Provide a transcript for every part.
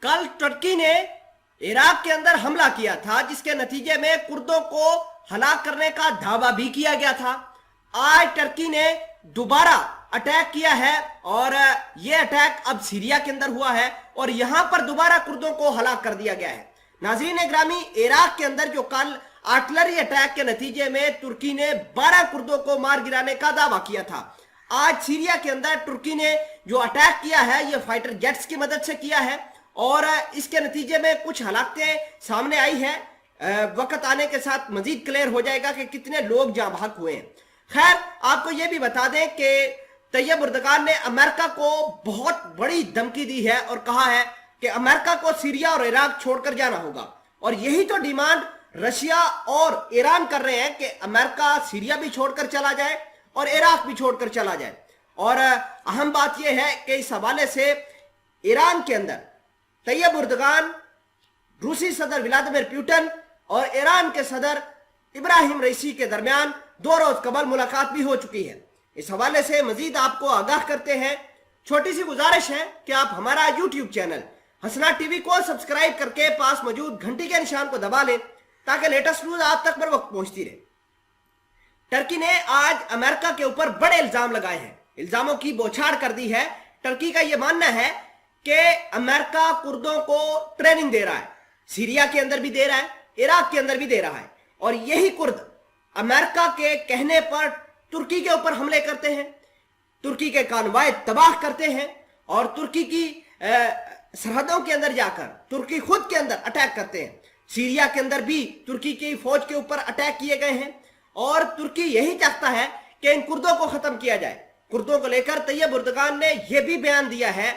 कल तुर्की ने इराक के अंदर हमला किया था, जिसके नतीजे में कुर्दों को हलाक करने का दावा भी किया गया था। आज तुर्की ने दोबारा अटैक किया है और यह अटैक अब सीरिया के अंदर हुआ है और यहां पर दोबारा कुर्दों को हलाक कर दिया गया है। नाज़रीन ग्रामी, इराक के अंदर जो कल आर्टिलरी अटैक के नतीजे में तुर्की ने 12 कुर्दों को मार गिराने का दावा किया था, आज सीरिया के अंदर तुर्की ने जो अटैक किया है यह फाइटर जेट्स की मदद से किया है और इसके नतीजे में कुछ हलाकतें सामने आई हैं। वक्त आने के साथ मजीद क्लियर हो जाएगा कि कितने लोग जाँ भाग हुए हैं। खैर, आपको यह भी बता दें कि तैयब एर्दोगान ने अमेरिका को बहुत बड़ी धमकी दी है और कहा है कि अमेरिका को सीरिया और इराक छोड़कर जाना होगा और यही तो डिमांड रशिया और ईरान कर रहे हैं कि अमेरिका सीरिया भी छोड़कर चला जाए और इराक भी छोड़कर चला जाए। और अहम बात यह है कि इस हवाले से ईरान के अंदर तैयब एर्दोगान, रूसी सदर व्लादिमीर पुतिन और ईरान के सदर इब्राहिम रईसी के दरमियान 2 रोज कबल मुलाकात भी हो चुकी है। इस हवाले से मजीद आपको आगाह करते हैं। छोटी सी गुजारिश है कि आप हमारा यूट्यूब चैनल हसना टीवी को सब्सक्राइब करके पास मौजूद घंटी के निशान को दबा लें ताकि लेटेस्ट न्यूज आप तक बर वक्त पहुंचती रहे। टर्की ने आज अमेरिका के ऊपर बड़े इल्जाम लगाए हैं, इल्जामों की बौछार कर दी है। टर्की का यह मानना है कि अमेरिका कुर्दों को ट्रेनिंग दे रहा है, सीरिया के अंदर भी दे रहा है, इराक के अंदर भी दे रहा है और यही कुर्द अमेरिका के कहने पर तुर्की के ऊपर हमले करते हैं, तुर्की के कानवाय तबाह करते हैं और तुर्की की सरहदों के अंदर जाकर तुर्की खुद के अंदर अटैक करते हैं। सीरिया के अंदर भी तुर्की की फौज के ऊपर अटैक किए गए हैं और तुर्की यही चाहता है कि इन कुर्दों को खत्म किया जाए। कुर्दों को लेकर तैयब एर्दोगान ने यह भी बयान दिया है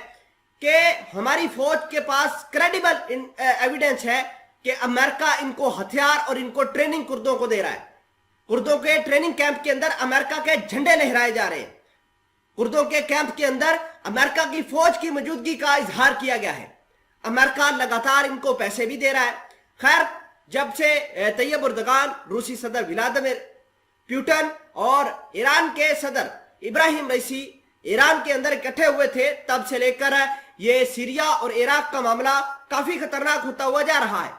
कि हमारी फौज के पास क्रेडिबल एविडेंस है कि अमेरिका इनको हथियार और इनको ट्रेनिंग कुर्दों को दे रहा है। कुर्दों के ट्रेनिंग कैंप के अंदर अमेरिका के झंडे लहराए जा रहे हैं, कुर्दों के कैंप के अंदर अमेरिका की फौज की मौजूदगी का इजहार किया गया है। अमेरिका लगातार इनको पैसे भी दे रहा है। खैर, जब से तैयब एर्दोगान, रूसी सदर व्लादिमीर पुतिन और ईरान के सदर इब्राहिम रईसी ईरान के अंदर इकट्ठे हुए थे, तब से लेकर ये सीरिया और इराक का मामला काफी खतरनाक होता हुआ जा रहा है।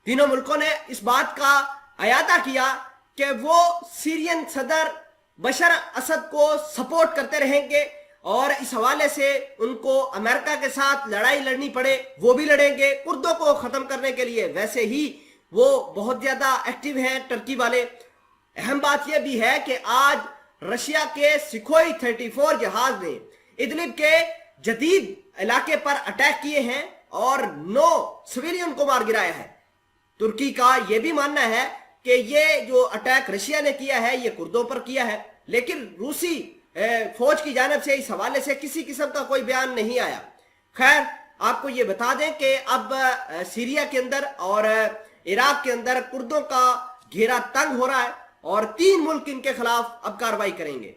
तीनों मुल्कों ने इस बात का अयादा किया कि वो सीरियन सदर बशर असद को सपोर्ट करते रहेंगे और इस हवाले से उनको अमेरिका के साथ लड़ाई लड़नी पड़े वो भी लड़ेंगे कुर्दों को खत्म करने के लिए। वैसे ही वो बहुत ज्यादा एक्टिव हैं टर्की वाले। अहम बात यह भी है कि आज रशिया के सुखोई 34 जहाज ने इदलिब के जदीद इलाके पर अटैक किए हैं और 9 सिविलियन को मार गिराया है। तुर्की का यह भी मानना है कि ये जो अटैक रशिया ने किया है ये कुर्दों पर किया है, लेकिन रूसी फौज की जानिब से इस हवाले से किसी किस्म का कोई बयान नहीं आया। खैर, आपको ये बता दें कि अब सीरिया के अंदर और इराक के अंदर कुर्दों का घेरा तंग हो रहा है और 3 मुल्क इनके खिलाफ अब कार्रवाई करेंगे।